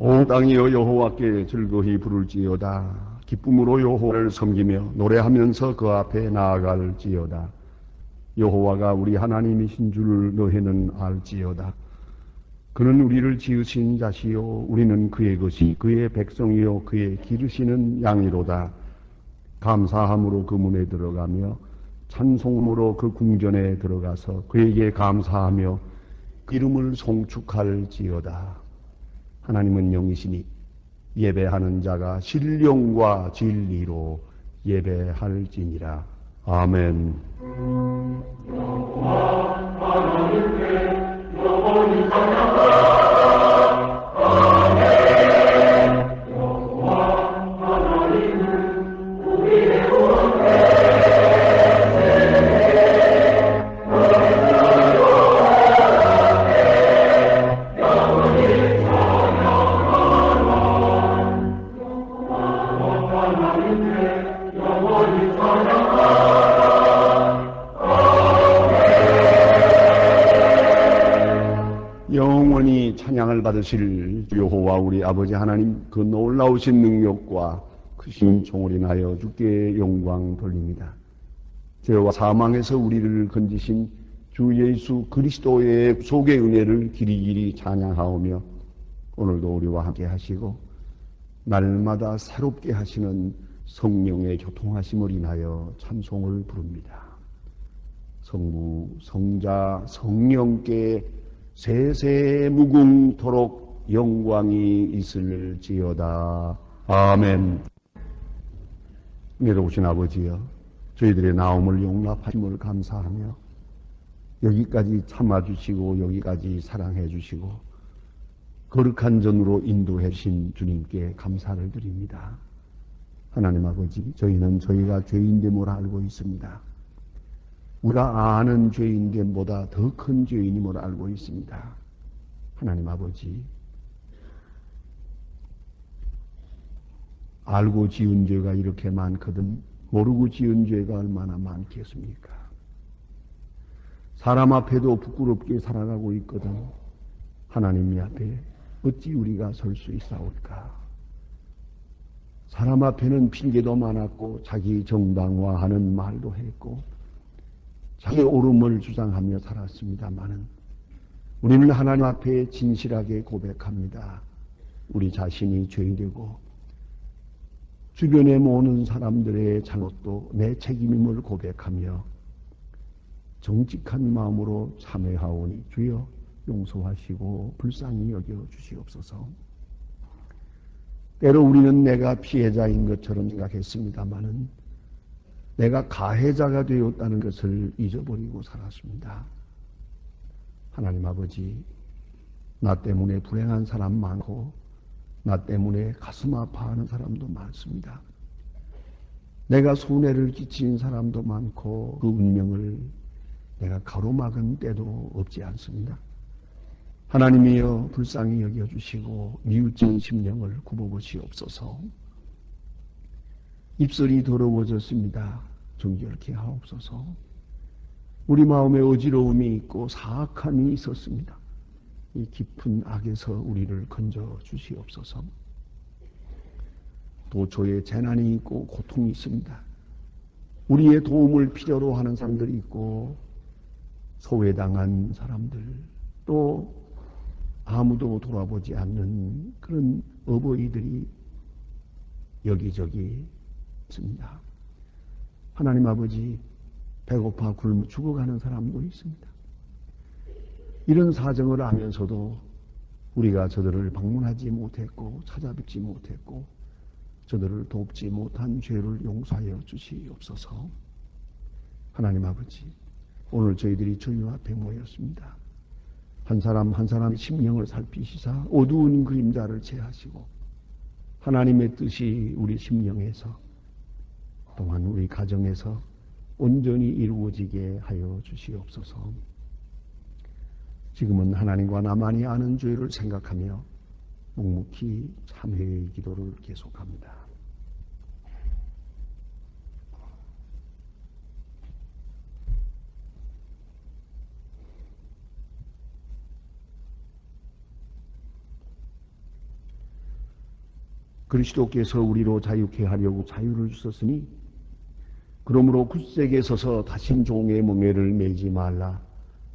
온 땅이여 여호와께 즐거이 부를지어다. 기쁨으로 여호와를 섬기며 노래하면서 그 앞에 나아갈지어다. 여호와가 우리 하나님이신 줄 너희는 알지어다. 그는 우리를 지으신 자시요 우리는 그의 것이 그의 백성이요 그의 기르시는 양이로다. 감사함으로 그 문에 들어가며 찬송으로 그 궁전에 들어가서 그에게 감사하며 그 이름을 송축할지어다. 하나님은 영이시니 예배하는 자가 신령과 진리로 예배할지니라. 아멘. 영원히 찬양을 받으실 여호와 우리 아버지 하나님, 그 놀라우신 능력과 크신 총을 인하여 주께 영광 돌립니다. 죄와 사망에서 우리를 건지신 주 예수 그리스도의 속의 은혜를 길이길이 찬양하오며 오늘도 우리와 함께 하시고 날마다 새롭게 하시는 성령의 교통하심을 인하여 찬송을 부릅니다. 성부, 성자, 성령께 세세 무궁토록 영광이 있을지어다. 아멘. 내려오신 아버지여, 저희들의 나옴을 용납하심을 감사하며 여기까지 참아주시고 여기까지 사랑해 주시고 거룩한 전으로 인도해 주신 주님께 감사를 드립니다. 하나님 아버지, 저희는 저희가 죄인됨을 알고 있습니다. 우리가 아는 죄인됨보다 더 큰 죄인임을 알고 있습니다. 하나님 아버지, 알고 지은 죄가 이렇게 많거든 모르고 지은 죄가 얼마나 많겠습니까? 사람 앞에도 부끄럽게 살아가고 있거든 하나님 앞에 어찌 우리가 설 수 있사올까? 사람 앞에는 핑계도 많았고 자기 정당화하는 말도 했고 자기 옳음을 주장하며 살았습니다마는 우리는 하나님 앞에 진실하게 고백합니다. 우리 자신이 죄인되고 주변에 모는 사람들의 잘못도 내 책임임을 고백하며 정직한 마음으로 참회하오니 주여 용서하시고 불쌍히 여겨 주시옵소서. 때로 우리는 내가 피해자인 것처럼 생각했습니다마는 내가 가해자가 되었다는 것을 잊어버리고 살았습니다. 하나님 아버지, 나 때문에 불행한 사람 많고 나 때문에 가슴 아파하는 사람도 많습니다. 내가 손해를 끼친 사람도 많고 그 운명을 내가 가로막은 때도 없지 않습니다. 하나님이여 불쌍히 여겨주시고 뉘우친 심령을 굽어보시옵소서. 입술이 더러워졌습니다. 정결케 하옵소서. 우리 마음에 어지러움이 있고 사악함이 있었습니다. 이 깊은 악에서 우리를 건져 주시옵소서. 도처에 재난이 있고 고통이 있습니다. 우리의 도움을 필요로 하는 사람들이 있고 소외당한 사람들, 또 아무도 돌아보지 않는 그런 어버이들이 여기저기 있습니다. 하나님 아버지, 배고파 굶어 죽어가는 사람도 있습니다. 이런 사정을 알면서도 우리가 저들을 방문하지 못했고 찾아뵙지 못했고 저들을 돕지 못한 죄를 용서하여 주시옵소서. 하나님 아버지, 오늘 저희들이 주님 앞에 모였습니다. 한 사람 한 사람의 심령을 살피시사 어두운 그림자를 제하시고 하나님의 뜻이 우리 심령에서 또한 우리 가정에서 온전히 이루어지게 하여 주시옵소서. 지금은 하나님과 나만이 아는 죄를 생각하며 묵묵히 참회의 기도를 계속합니다. 그리스도께서 우리로 자유케 하려고 자유를 주셨으니 그러므로 굳세게 서서 다신 종의 멍에를 매지 말라.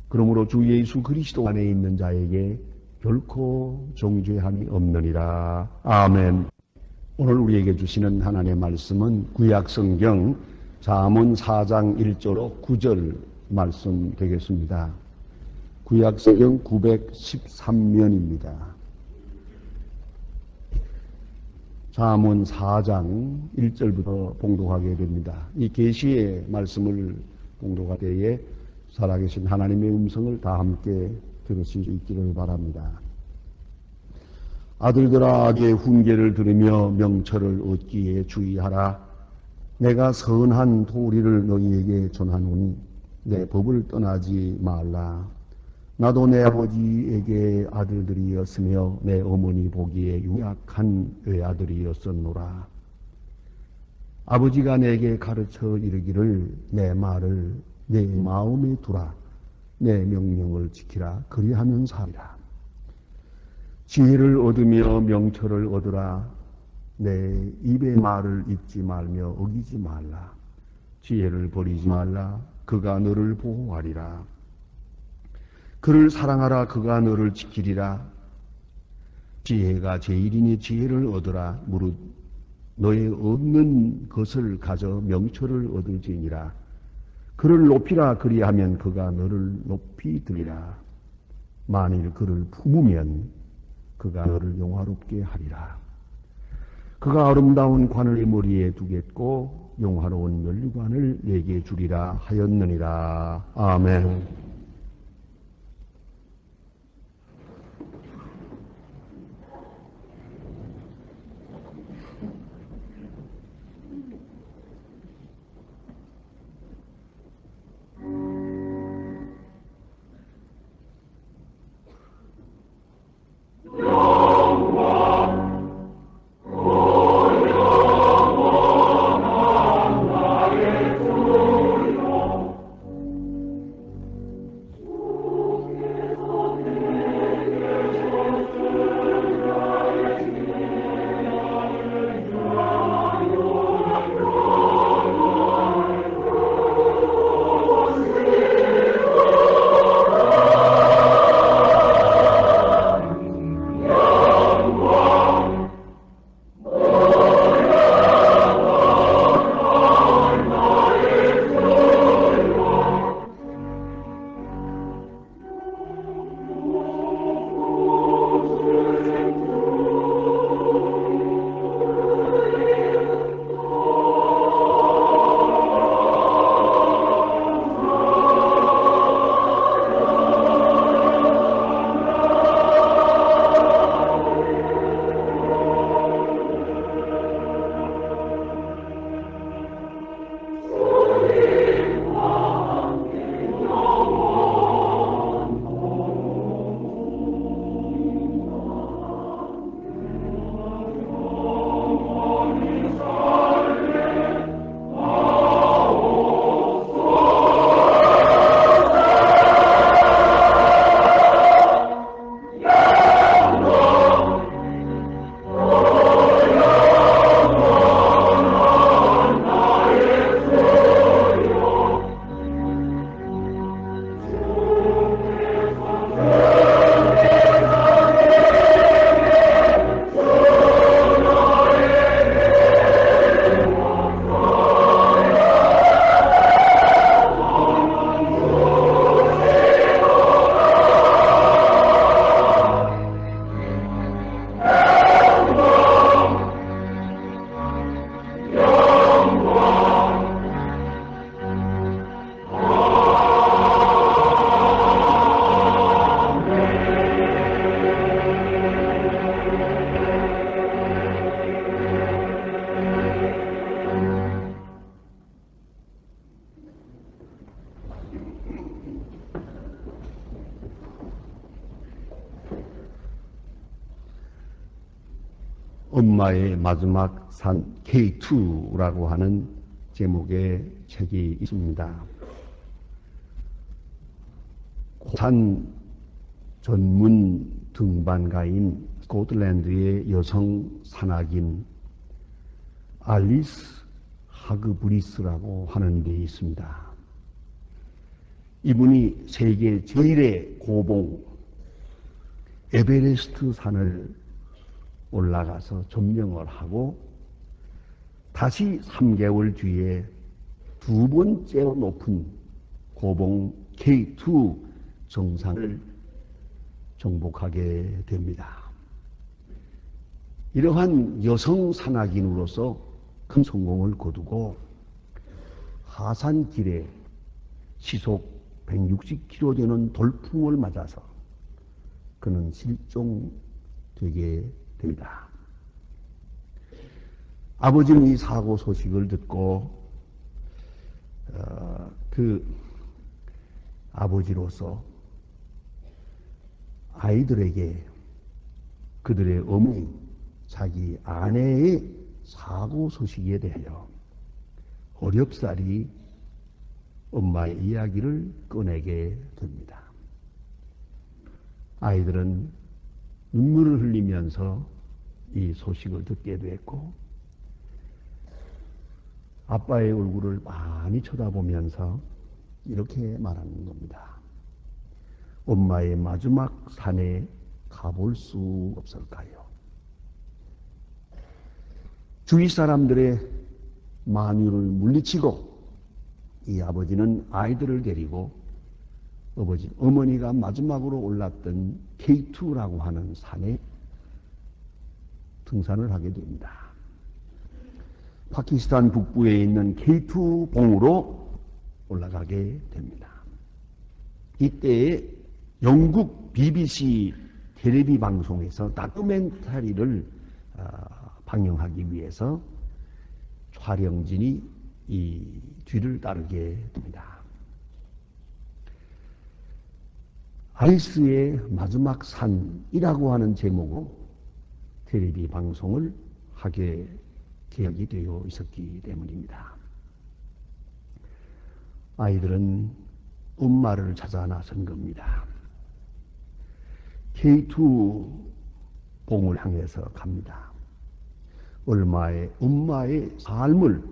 그러므로 주 예수 그리스도 안에 있는 자에게 결코 정죄함이 없느니라. 아멘. 오늘 우리에게 주시는 하나님의 말씀은 구약성경 잠언 4장 1절로 9절 말씀 되겠습니다. 구약성경 913면입니다. 잠언 4장 1절부터 봉독하게 됩니다. 이 계시의 말씀을 봉독할 때에 살아계신 하나님의 음성을 다 함께 들으실 수 있기를 바랍니다. 아들들아, 내 훈계를 들으며 명철을 얻기에 주의하라. 내가 선한 도리를 너희에게 전하노니 내 법을 떠나지 말라. 나도 내 아버지에게 아들들이었으며 내 어머니 보기에 유약한 외아들이었었노라. 아버지가 내게 가르쳐 이르기를 내 말을 내 마음에 두라. 내 명령을 지키라. 그리하면 살리라. 지혜를 얻으며 명철을 얻으라. 내 입의 말을 잊지 말며 어기지 말라. 지혜를 버리지 말라. 그가 너를 보호하리라. 그를 사랑하라. 그가 너를 지키리라. 지혜가 제일이니 지혜를 얻으라. 무릇 너의 없는 것을 가져 명철을 얻을지니라. 그를 높이라. 그리하면 그가 너를 높이 들리라. 만일 그를 품으면 그가 너를 영화롭게 하리라. 그가 아름다운 관을 내 머리에 두겠고 영화로운 면류관을 내게 주리라 하였느니라. 아멘. 엄마의 마지막 산 K2라고 하는 제목의 책이 있습니다. 산 전문 등반가인 스코틀랜드의 여성 산악인 알리스 하그브리스라고 하는 데 있습니다. 이분이 세계 제일의 고봉 에베레스트 산을 올라가서 점령을 하고 다시 3개월 뒤에 두 번째로 높은 고봉 K2 정상을 정복하게 됩니다. 이러한 여성 산악인으로서 큰 성공을 거두고 하산길에 시속 160km 되는 돌풍을 맞아서 그는 실종되게 됩니다. 아버지는 이 사고 소식을 듣고 그 아버지로서 아이들에게 그들의 어머니, 자기 아내의 사고 소식에 대하여 어렵사리 엄마의 이야기를 꺼내게 됩니다. 아이들은 눈물을 흘리면서 이 소식을 듣게 됐고 아빠의 얼굴을 많이 쳐다보면서 이렇게 말하는 겁니다. 엄마의 마지막 산에 가볼 수 없을까요? 주위 사람들의 만유를 물리치고 이 아버지는 아이들을 데리고 어머니가 마지막으로 올랐던 K2라고 하는 산에 등산을 하게 됩니다. 파키스탄 북부에 있는 K2 봉으로 올라가게 됩니다. 이때에 영국 BBC 텔레비 방송에서 다큐멘터리를 방영하기 위해서 촬영진이 이 뒤를 따르게 됩니다. 알리스의 마지막 산이라고 하는 제목으로 텔레비 방송을 하게 계획이 되어 있었기 때문입니다. 아이들은 엄마를 찾아 나선 겁니다. K2 봉을 향해서 갑니다. 엄마의 삶을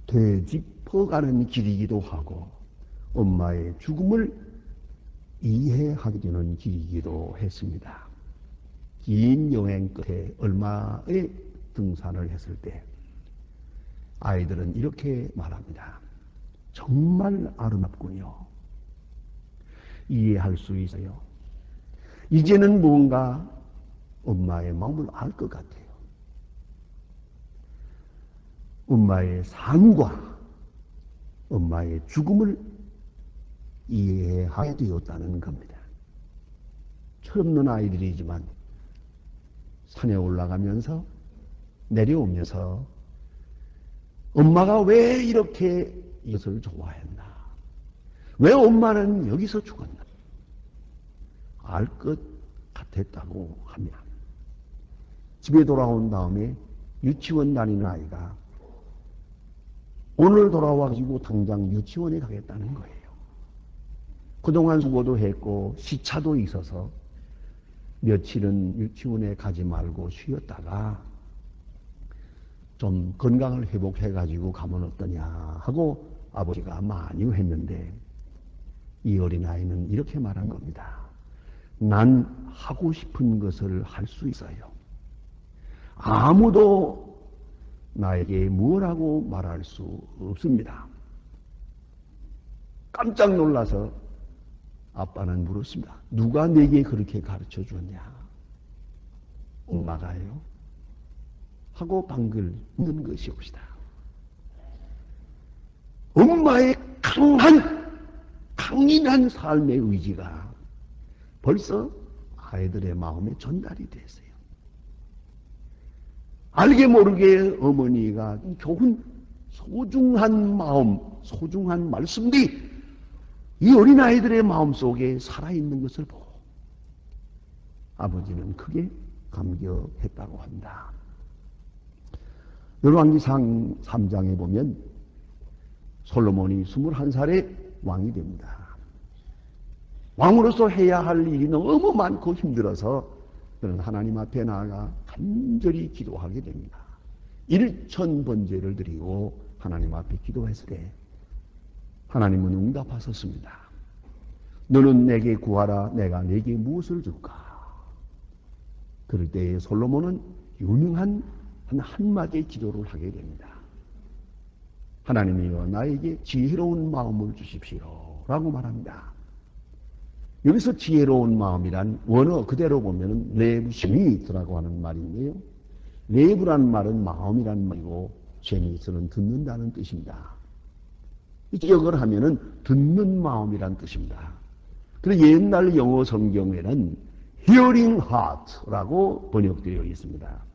되짚어가는 길이기도 하고 엄마의 죽음을 이해하게 되는 길이기도 했습니다. 긴 여행 끝에 얼마의 등산을 했을 때 아이들은 이렇게 말합니다. 정말 아름답군요. 이해할 수 있어요. 이제는 뭔가 엄마의 마음을 알 것 같아요. 엄마의 삶과 엄마의 죽음을 이해하게 되었다는 겁니다. 철없는 아이들이지만 산에 올라가면서 내려오면서 엄마가 왜 이렇게 이것을 좋아했나? 왜 엄마는 여기서 죽었나? 알 것 같았다고 합니다. 집에 돌아온 다음에 유치원 다니는 아이가 오늘 돌아와가지고 당장 유치원에 가겠다는 거예요. 그동안 수고도 했고 시차도 있어서 며칠은 유치원에 가지 말고 쉬었다가 좀 건강을 회복해가지고 가면 어떠냐 하고 아버지가 만류했는데 이 어린아이는 이렇게 말한 겁니다. 난 하고 싶은 것을 할 수 있어요. 아무도 나에게 뭐라고 말할 수 없습니다. 깜짝 놀라서 아빠는 물었습니다. 누가 내게 그렇게 가르쳐 줬냐? 엄마가요? 하고 방글 웃는 것이옵시다. 엄마의 강인한 삶의 의지가 벌써 아이들의 마음에 전달이 됐어요. 알게 모르게 어머니가 좋은 소중한 마음, 소중한 말씀들이 이 어린아이들의 마음속에 살아있는 것을 보고 아버지는 크게 감격했다고 합니다. 열왕기상 3장에 보면 솔로몬이 21살에 왕이 됩니다. 왕으로서 해야 할 일이 너무 많고 힘들어서 그는 하나님 앞에 나아가 간절히 기도하게 됩니다. 1000번제를 드리고 하나님 앞에 기도했을 때 하나님은 응답하셨습니다. 너는 내게 구하라. 내가 내게 무엇을 줄까? 그럴 때에 솔로몬은 유명한 한 한마디의 기도를 하게 됩니다. 하나님이여 나에게 지혜로운 마음을 주십시오 라고 말합니다. 여기서 지혜로운 마음이란 원어 그대로 보면 레브 쉐미트라고 하는 말인데요. 레브란 말은 마음이란 말이고 쉐미트는 듣는다는 뜻입니다. 기억을 하면은 듣는 마음이란 뜻입니다. 그래서 옛날 영어 성경에는 hearing heart라고 번역되어 있습니다.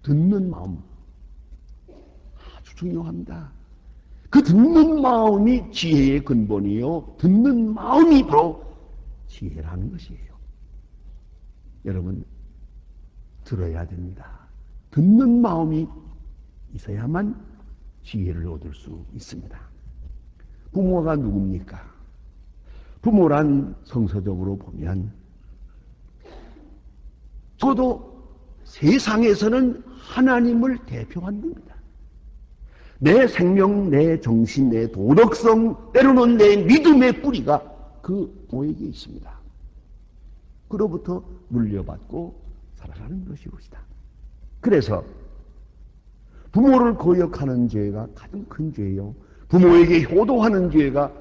듣는 마음 아주 중요합니다. 그 듣는 마음이 지혜의 근본이요. 듣는 마음이 바로 지혜라는 것이에요. 여러분 들어야 됩니다. 듣는 마음이 있어야만 지혜를 얻을 수 있습니다. 부모가 누굽니까? 부모란 성서적으로 보면 저도 세상에서는 하나님을 대표한 겁니다. 내 생명, 내 정신, 내 도덕성, 때로는 내 믿음의 뿌리가 그 부모에게 있습니다. 그로부터 물려받고 살아가는 것이옵니다. 그래서 부모를 거역하는 죄가 가장 큰 죄예요. 부모에게 효도하는 죄가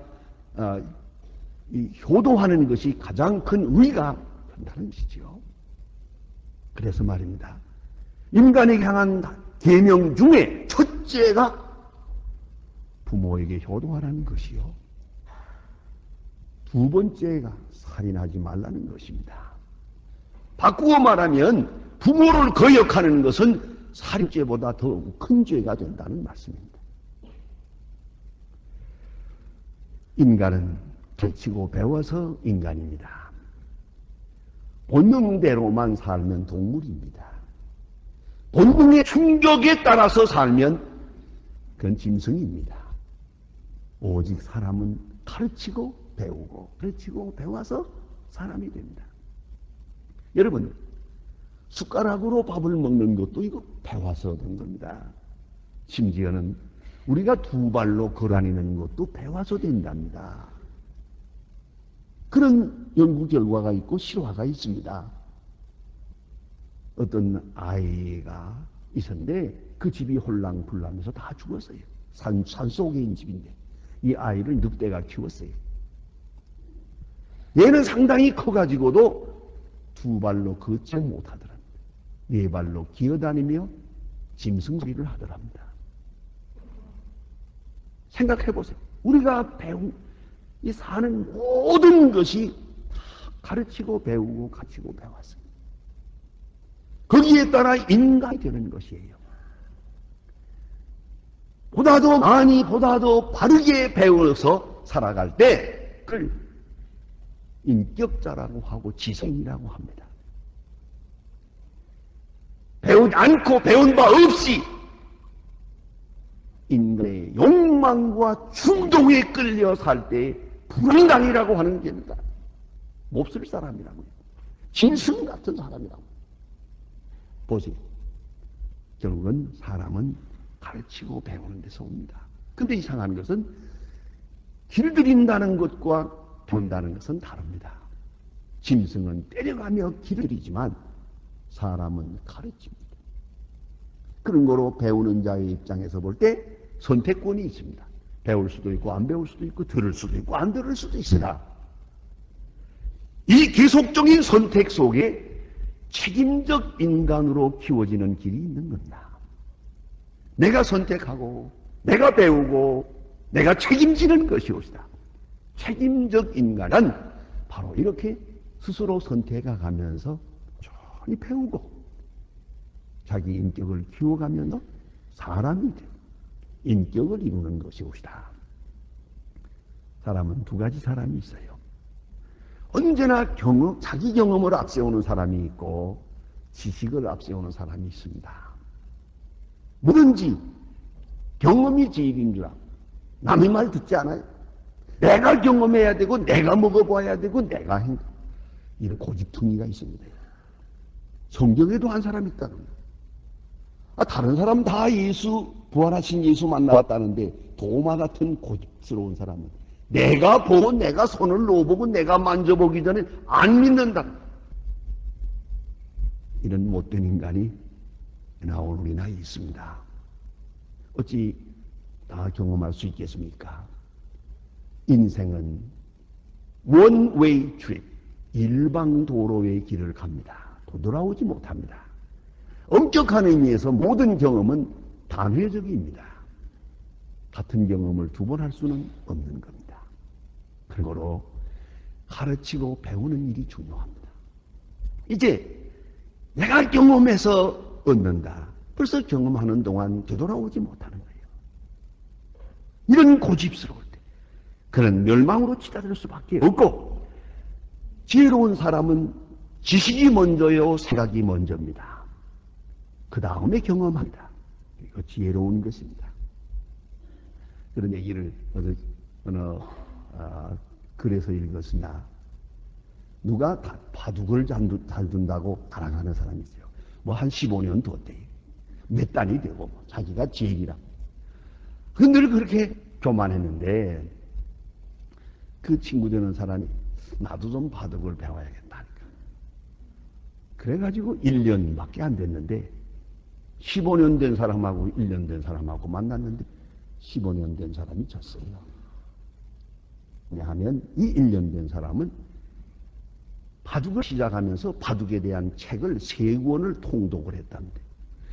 효도하는 것이 가장 큰 의가 된다는 것이지요. 그래서 말입니다. 인간에게 향한 계명 중에 첫째가 부모에게 효도하라는 것이요. 두 번째가 살인하지 말라는 것입니다. 바꾸어 말하면 부모를 거역하는 것은 살인죄보다 더 큰 죄가 된다는 말씀입니다. 인간은 가르치고 배워서 인간입니다. 본능대로만 살면 동물입니다. 본능의 충격에 따라서 살면 그건 짐승입니다. 오직 사람은 가르치고 배우고 가르치고 배워서 사람이 됩니다. 여러분 숟가락으로 밥을 먹는 것도 이거 배워서 얻은 겁니다. 심지어는 우리가 두 발로 걸어다니는 것도 배워서 된답니다. 그런 연구 결과가 있고 실화가 있습니다. 어떤 아이가 있었는데 그 집이 홀랑불랑해서 다 죽었어요. 산속에 있는 집인데 이 아이를 늑대가 키웠어요. 얘는 상당히 커가지고도 두 발로 걷지 못하더랍니다. 네 발로 기어다니며 짐승소리를 하더랍니다. 생각해보세요. 우리가 배운 이 사는 모든 것이 가르치고 배우고 가르치고 배웠어요. 거기에 따라 인간이 되는 것이에요. 보다도 많이 보다도 바르게 배워서 살아갈 때 그걸 인격자라고 하고 지성이라고 합니다. 배우지 않고 배운 바 없이 인간의 욕망과 충동에 끌려 살 때 불인간이라고 하는 겁니다. 몹쓸 사람이라고요. 짐승 같은 사람이라고. 보세요. 결국은 사람은 가르치고 배우는 데서 옵니다. 근데 이상한 것은 길들인다는 것과 배운다는 것은 다릅니다. 짐승은 때려가며 길들이지만 사람은 가르칩니다. 그런 거로 배우는 자의 입장에서 볼 때 선택권이 있습니다. 배울 수도 있고 안 배울 수도 있고 들을 수도 있고 안 들을 수도 있습니다. 이 계속적인 선택 속에 책임적 인간으로 키워지는 길이 있는 겁니다. 내가 선택하고 내가 배우고 내가 책임지는 것이옵니다. 책임적 인간은 바로 이렇게 스스로 선택해 가면서 천천히 배우고 자기 인격을 키워가면서 사람이 되고 인격을 이루는 것이옵니다. 사람은 두 가지 사람이 있어요. 언제나 자기 경험을 앞세우는 사람이 있고 지식을 앞세우는 사람이 있습니다. 뭐든지 경험이 제일인 줄 알고 남의 말 듣지 않아요. 내가 경험해야 되고 내가 먹어봐야 되고 내가 이런 고집퉁이가 있습니다. 성경에도 한 사람이 있다는 거예요. 다른 사람 다 부활하신 예수 만나봤다는데 도마 같은 고집스러운 사람은 내가 보고 내가 손을 놓아보고 내가 만져보기 전에 안 믿는다. 이런 못된 인간이 나온 우리나라에 있습니다. 어찌 다 경험할 수 있겠습니까? 인생은 원웨이 트립, 일방도로의 길을 갑니다. 돌아오지 못합니다. 엄격한 의미에서 모든 경험은 단회적입니다. 같은 경험을 두 번 할 수는 없는 겁니다. 그러므로 가르치고 배우는 일이 중요합니다. 이제 내가 경험해서 얻는다. 벌써 경험하는 동안 되돌아오지 못하는 거예요. 이런 고집스러울 때 그는 멸망으로 치닫을 수밖에 없고, 지혜로운 사람은 지식이 먼저요 생각이 먼저입니다. 그 다음에 경험합니다. 이거 지혜로운 것입니다. 그런 얘기를 어느 글에서 읽었으나, 누가 바둑을 잘 둔다고 자랑하는 사람이 있어요. 뭐 한 15년 뒀대요. 몇 단이 되고 자기가 제일이라. 늘 그렇게 교만했는데 그 친구 되는 사람이 나도 좀 바둑을 배워야겠다니까. 그래가지고 1년밖에 안 됐는데 15년 된 사람하고 1년 된 사람하고 만났는데 15년 된 사람이 졌어요. 왜냐하면 이 1년 된 사람은 바둑을 시작하면서 바둑에 대한 책을 3권을 통독을 했답니다.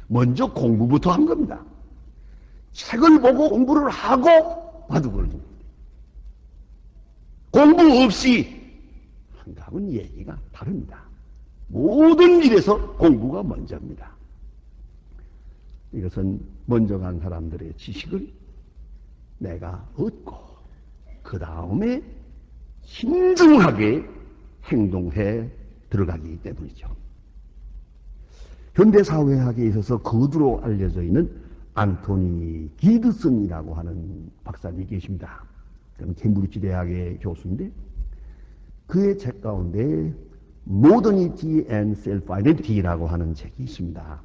먼저 공부부터 한 겁니다. 책을 보고 공부를 하고 바둑을 둡니다. 공부 없이 한다면 얘기가 다릅니다. 모든 일에서 공부가 먼저입니다. 이것은 먼저 간 사람들의 지식을 내가 얻고 그 다음에 신중하게 행동해 들어가기 때문이죠. 현대사회학에 있어서 거두로 알려져 있는 안토니 기드슨이라고 하는 박사님이 계십니다. 그는 캠브리지 대학의 교수인데 그의 책 가운데 Modernity and Self-Identity라고 하는 책이 있습니다.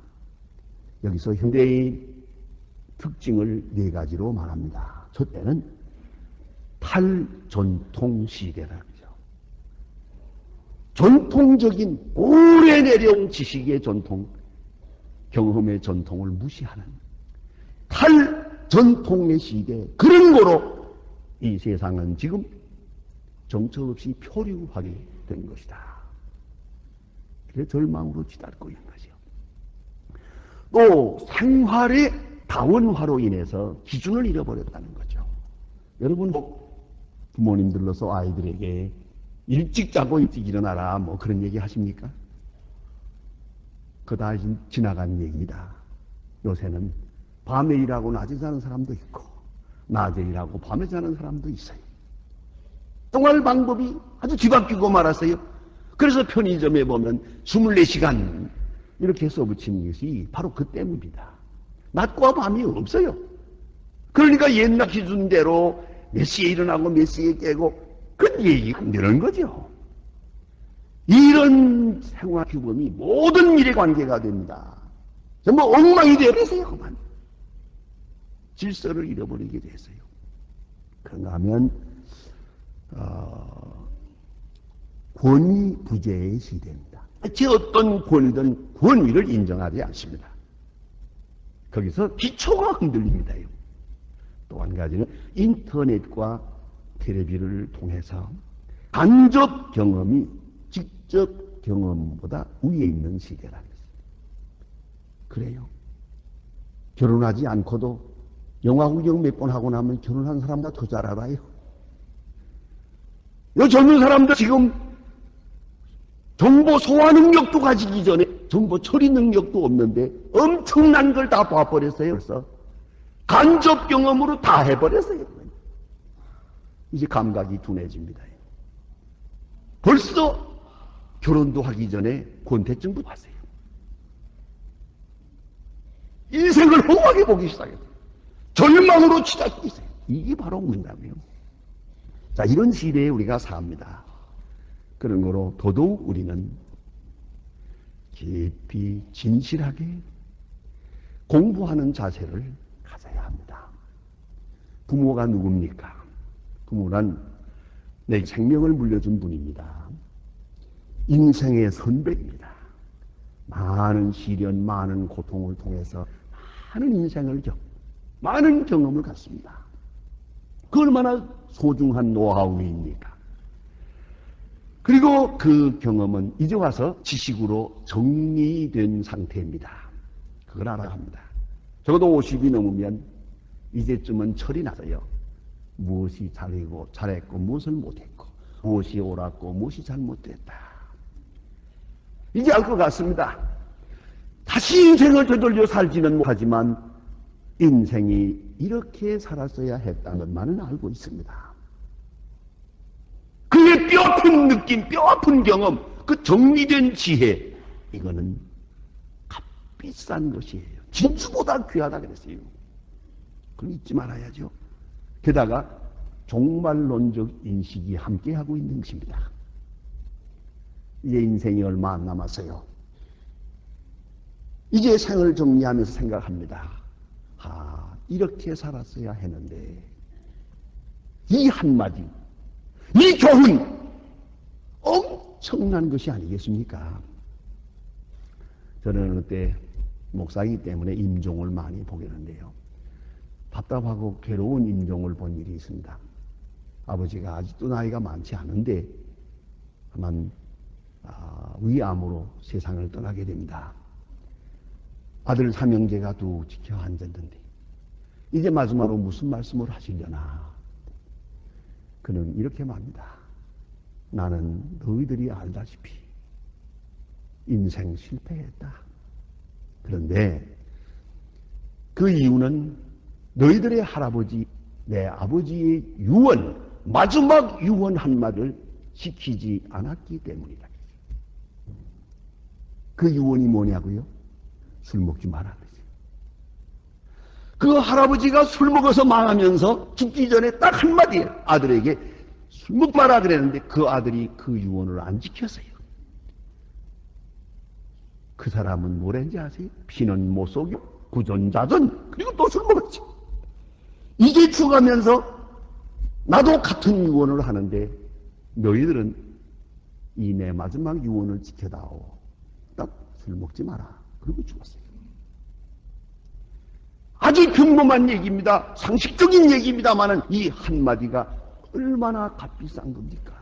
여기서 현대의 특징을 4가지로 말합니다. 첫째는 탈전통 시대라는 거죠. 전통적인 오래 내려온 지식의 전통, 경험의 전통을 무시하는 탈전통의 시대, 그런 거로 이 세상은 지금 정처 없이 표류하게 된 것이다. 그래서 절망으로 치닫고 있는 거죠. 또 생활의 다원화로 인해서 기준을 잃어버렸다는 거죠. 여러분 부모님들로서 아이들에게 일찍 자고 일찍 일어나라 뭐 그런 얘기 하십니까? 그거 다 지나간 얘기입니다. 요새는 밤에 일하고 낮에 자는 사람도 있고 낮에 일하고 밤에 자는 사람도 있어요. 생활 방법이 아주 뒤바뀌고 말았어요. 그래서 편의점에 보면 24시간 이렇게 써붙이는 것이 바로 그 때문입니다. 낮과 밤이 없어요. 그러니까 옛날 기준대로 몇 시에 일어나고 몇 시에 깨고 그 얘기가 늘은 거죠. 이런 생활 규범이 모든 일에 관계가 됩니다. 전부 엉망이 되어버렸어요. 그만. 질서를 잃어버리게 됐어요. 그런가 하면 권위 부재의 시대입니다. 제 어떤 권위든 권위를 인정하지 않습니다. 거기서 기초가 흔들립니다. 또 한 가지는 인터넷과 텔레비를 통해서 간접 경험이 직접 경험보다 위에 있는 시대라는 것입니다. 그래요. 결혼하지 않고도 영화 구경 몇 번 하고 나면 결혼한 사람보다 더 잘 알아요. 이 젊은 사람들 지금 정보 소화 능력도 가지기 전에 정보 처리 능력도 없는데 엄청난 걸 다 봐버렸어요. 벌써 간접 경험으로 다 해버렸어요. 이제 감각이 둔해집니다. 벌써 결혼도 하기 전에 권태증도 왔어요. 인생을 험하게 보기 시작해요. 절망으로 치닫고 있어요. 이게 바로 문제고요. 자, 이런 시대에 우리가 삽니다. 그런 거로 더더욱 우리는 깊이 진실하게 공부하는 자세를 가져야 합니다. 부모가 누굽니까? 부모란 내 생명을 물려준 분입니다. 인생의 선배입니다. 많은 시련, 많은 고통을 통해서 많은 인생을 많은 경험을 갖습니다. 그 얼마나 소중한 노하우입니까? 그리고 그 경험은 이제 와서 지식으로 정리된 상태입니다. 그걸 알아야 합니다. 적어도 50이 넘으면 이제쯤은 철이 나서요. 무엇이 잘했고 무엇을 못했고, 무엇이 옳았고 무엇이 잘못됐다. 이제 알 것 같습니다. 다시 인생을 되돌려 살지는 못하지만 인생이 이렇게 살았어야 했다는 것만은 알고 있습니다. 그의 뼈아픈 느낌, 뼈아픈 경험, 그 정리된 지혜, 이거는 값비싼 것이에요. 진주보다 귀하다 그랬어요. 그럼 잊지 말아야죠. 게다가 종말론적 인식이 함께하고 있는 것입니다. 이제 인생이 얼마 안 남았어요. 이제 생을 정리하면서 생각합니다. 이렇게 살았어야 했는데 이 한마디, 이 교훈 엄청난 것이 아니겠습니까? 저는 그때 목사이기 때문에 임종을 많이 보게 되는데요. 답답하고 괴로운 임종을 본 일이 있습니다. 아버지가 아직도 나이가 많지 않은데 다만 위암으로 세상을 떠나게 됩니다. 아들 삼형제가 뚝 지켜 앉았는데 이제 마지막으로 무슨 말씀을 하시려나. 그는 이렇게 말합니다. 나는 너희들이 알다시피 인생 실패했다. 그런데 그 이유는 너희들의 할아버지, 내 아버지의 유언, 마지막 유언 한마디를 지키지 않았기 때문이다. 그 유언이 뭐냐고요? 술 먹지 말라는 거죠. 그 할아버지가 술 먹어서 망하면서 죽기 전에 딱 한마디 아들에게 술 먹지 마라 그랬는데 그 아들이 그 유언을 안 지켰어요. 그 사람은 뭐랬는지 아세요? 피는 못 속여 구전자전. 그리고 또 술 먹었지. 이제 죽으면서 나도 같은 유언을 하는데 너희들은 이 내 마지막 유언을 지켜다오. 딱 술 먹지 마라. 그리고 죽었어요. 아주 평범한 얘기입니다. 상식적인 얘기입니다만은 이 한마디가 얼마나 값비싼 겁니까?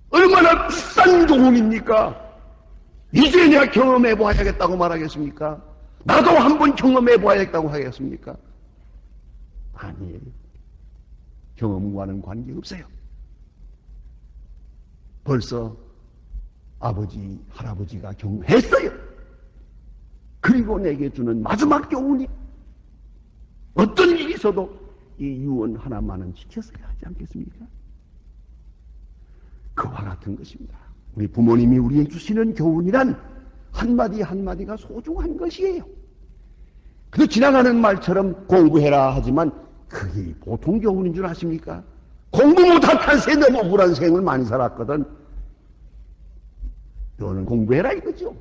얼마나 비싼 교훈입니까? 이제 내가 경험해 봐야겠다고 말하겠습니까? 나도 한번 경험해 봐야겠다고 하겠습니까? 아니에요. 경험과는 관계없어요. 벌써 아버지, 할아버지가 경험했어요. 그리고 내게 주는 마지막 교훈이 어떤 일이 있어도 이 유언 하나만은 지켰어야 하지 않겠습니까? 그와 같은 것입니다. 우리 부모님이 우리에게 주시는 교훈이란 한마디 한마디가 소중한 것이에요. 그 지나가는 말처럼 공부해라 하지만 그게 보통 교훈인 줄 아십니까? 공부 못한 새 너무 억울한 생을 많이 살았거든. 너는 공부해라 이거죠.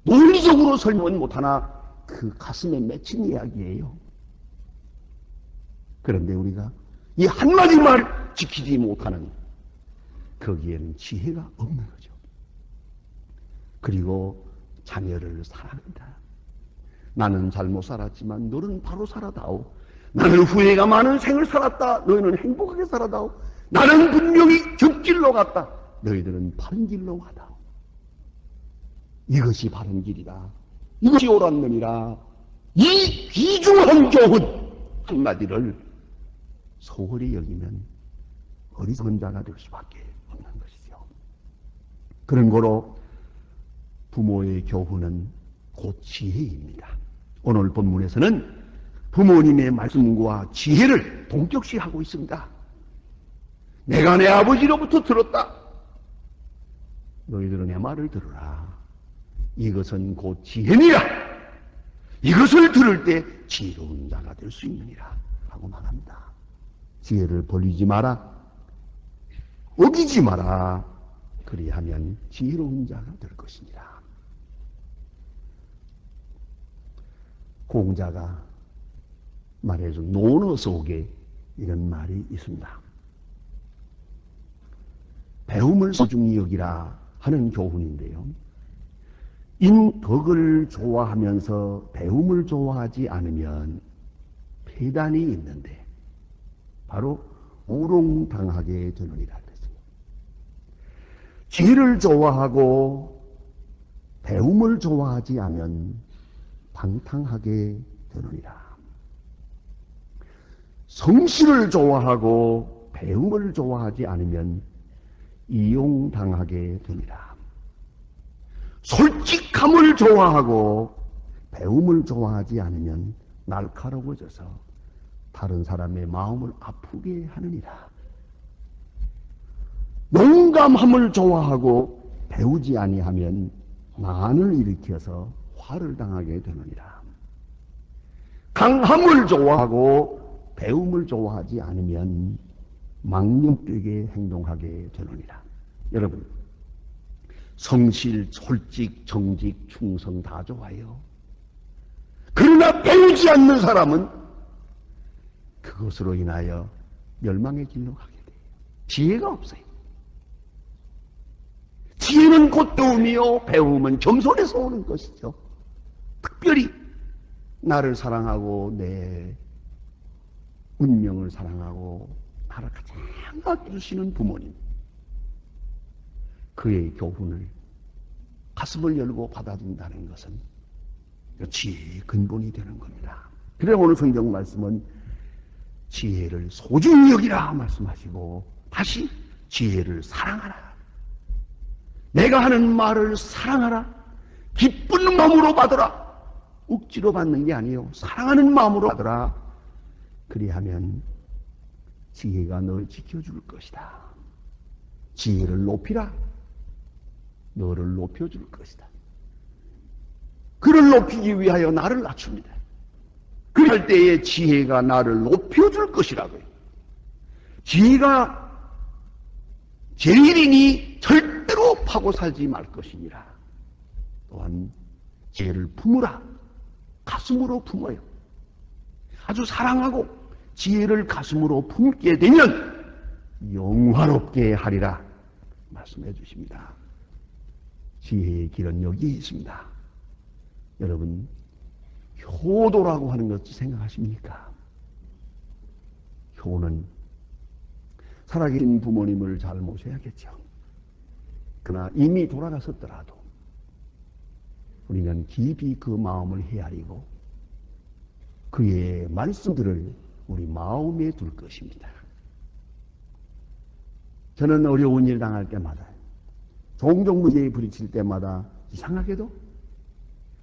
논리적으로 설명은 못하나 그 가슴에 맺힌 이야기예요. 그런데 우리가 이 한마디 말 지키지 못하는 거기에는 지혜가 없는 거죠. 그리고 자녀를 사랑한다. 나는 잘못 살았지만 너는 바로 살아다오. 나는 후회가 많은 생을 살았다. 너희는 행복하게 살아다오. 나는 분명히 곁길로 갔다. 너희들은 바른 길로 가다오. 이것이 바른 길이다. 이것이 옳은 놈이라. 이 귀중한 교훈 한마디를 소홀히 여기면 어리석은 자가 될 수밖에 없는 것이죠. 그런 거로 부모의 교훈은 곧 지혜입니다. 오늘 본문에서는 부모님의 말씀과 지혜를 동격시하고 있습니다. 내가 내 아버지로부터 들었다. 너희들은 내 말을 들으라. 이것은 곧 지혜니라. 이것을 들을 때 지혜로운 자가 될 수 있느니라 하고 말합니다. 지혜를 버리지 마라. 어기지 마라. 그리하면 지혜로운 자가 될 것이니라. 공자가 말해준 논어 속에 이런 말이 있습니다. 배움을 소중히 여기라 하는 교훈인데요. 인덕을 좋아하면서 배움을 좋아하지 않으면 폐단이 있는데 바로 우롱당하게 되느니라 그랬습니다. 지혜를 좋아하고 배움을 좋아하지 않으면 방탕하게 되느니라. 성실을 좋아하고 배움을 좋아하지 않으면 이용당하게 되니라. 솔직함을 좋아하고 배움을 좋아하지 않으면 날카로워져서 다른 사람의 마음을 아프게 하느니라. 용감함을 좋아하고 배우지 아니하면 난을 일으켜서 화를 당하게 되느니라. 강함을 좋아하고 배움을 좋아하지 않으면 망령되게 행동하게 되느니라. 여러분, 성실, 솔직, 정직, 충성 다 좋아요. 그러나 배우지 않는 사람은 그것으로 인하여 멸망의 길로 가게 돼요. 지혜가 없어요. 지혜는 곧 배움이요, 배움은 겸손에서 오는 것이죠. 특별히 나를 사랑하고 내 운명을 사랑하고 나를 가장 아껴주시는 부모님, 그의 교훈을 가슴을 열고 받아준다는 것은 지혜의 근본이 되는 겁니다. 그래서 오늘 성경 말씀은 지혜를 소중히 여기라 말씀하시고 다시 지혜를 사랑하라. 내가 하는 말을 사랑하라. 기쁜 마음으로 받으라. 억지로 받는 게 아니에요. 사랑하는 마음으로 받으라. 그리하면 지혜가 널 지켜줄 것이다. 지혜를 높이라. 너를 높여줄 것이다. 그를 높이기 위하여 나를 낮춥니다. 그럴 때에 지혜가 나를 높여줄 것이라고요. 지혜가 제일이니 절대로 파고 살지 말 것이니라. 또한 지혜를 품으라. 가슴으로 품어요. 아주 사랑하고 지혜를 가슴으로 품게 되면 영화롭게 하리라 말씀해 주십니다. 지혜의 길은 여기에 있습니다. 여러분, 효도라고 하는 것을 생각하십니까? 효는 살아계신 부모님을 잘 모셔야겠죠. 그러나 이미 돌아가셨더라도 우리는 깊이 그 마음을 헤아리고 그의 말씀들을 우리 마음에 둘 것입니다. 저는 어려운 일 당할 때마다 종종 문제에 부딪힐 때마다 이상하게도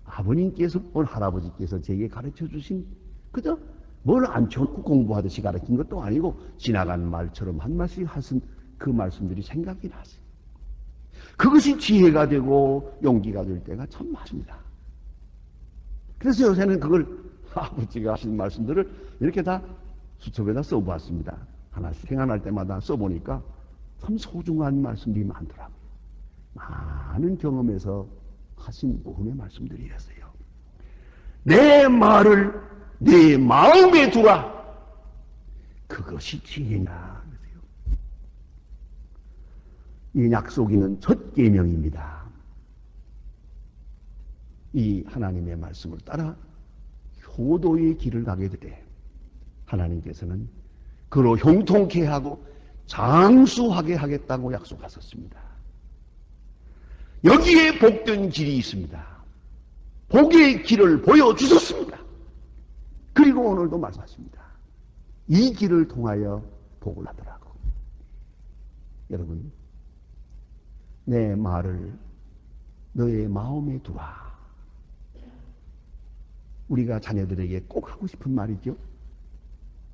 아버님께서 할아버지께서 제게 가르쳐 주신 그저 뭘 앉혀놓고 공부하듯이 가르친 것도 아니고 지나간 말처럼 한 말씩 하신 그 말씀들이 생각이 나세요. 그것이 지혜가 되고 용기가 될 때가 참 많습니다. 그래서 요새는 그걸 아버지가 하신 말씀들을 이렇게 다 수첩에다 써보았습니다. 하나씩 생각날 때마다 써보니까 참 소중한 말씀들이 많더라고요. 많은 경험에서 하신 그분의 말씀들이었어요. 내 말을 내 마음에 두라. 그것이 지혜냐. 이 약속이는 첫 계명입니다. 이 하나님의 말씀을 따라 효도의 길을 가게 될 때 하나님께서는 그로 형통케 하고 장수하게 하겠다고 약속하셨습니다. 여기에 복된 길이 있습니다. 복의 길을 보여주셨습니다. 그리고 오늘도 말씀하십니다. 이 길을 통하여 복을 하더라고. 여러분, 내 말을 너의 마음에 두라. 우리가 자녀들에게 꼭 하고 싶은 말이죠.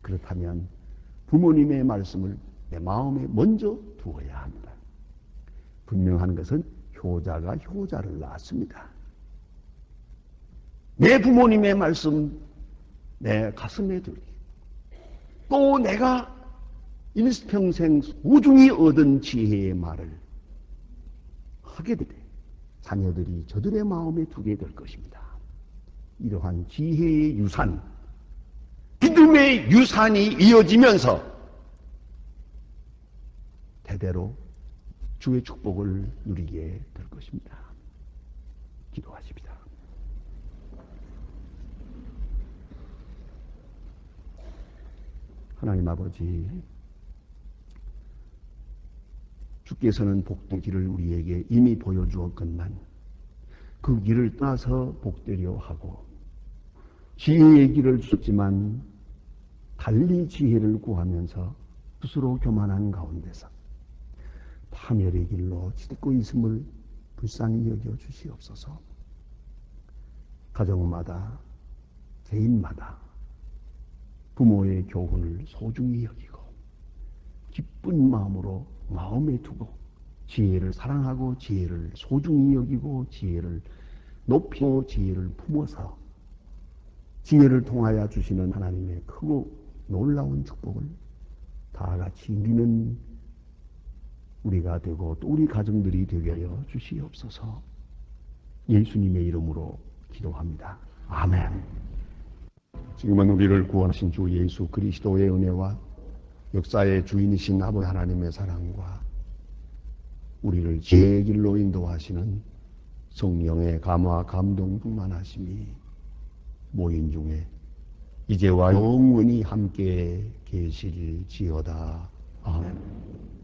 그렇다면 부모님의 말씀을 내 마음에 먼저 두어야 합니다. 분명한 것은 효자가 효자를 낳았습니다. 내 부모님의 말씀 내 가슴에 두기. 또 내가 일평생 소중히 얻은 지혜의 말을 하게 될 때 자녀들이 저들의 마음에 두게 될 것입니다. 이러한 지혜의 유산, 믿음의 유산이 이어지면서 대대로 주의 축복을 누리게 될 것입니다. 기도하십시다. 하나님 아버지, 주께서는 복된 길을 우리에게 이미 보여주었건만 그 길을 떠나서 복되려 하고 지혜의 길을 주셨지만 달리 지혜를 구하면서 스스로 교만한 가운데서 파멸의 길로 찢고 있음을 불쌍히 여겨 주시옵소서. 가정마다 개인마다 부모의 교훈을 소중히 여기고 기쁜 마음으로 마음에 두고 지혜를 사랑하고 지혜를 소중히 여기고 지혜를 높이고 지혜를 품어서 지혜를 통하여 주시는 하나님의 크고 놀라운 축복을 다 같이 누리는 우리가 되고 또 우리 가정들이 되게 하여 주시옵소서. 예수님의 이름으로 기도합니다. 아멘. 지금은 우리를 구원하신 주 예수 그리스도의 은혜와 역사의 주인이신 아버지 하나님의 사랑과 우리를 지혜의 길로 인도하시는 성령의 감화 감동 충만하심이 모인 중에 이제와 영원히 함께 계실지어다. 아멘.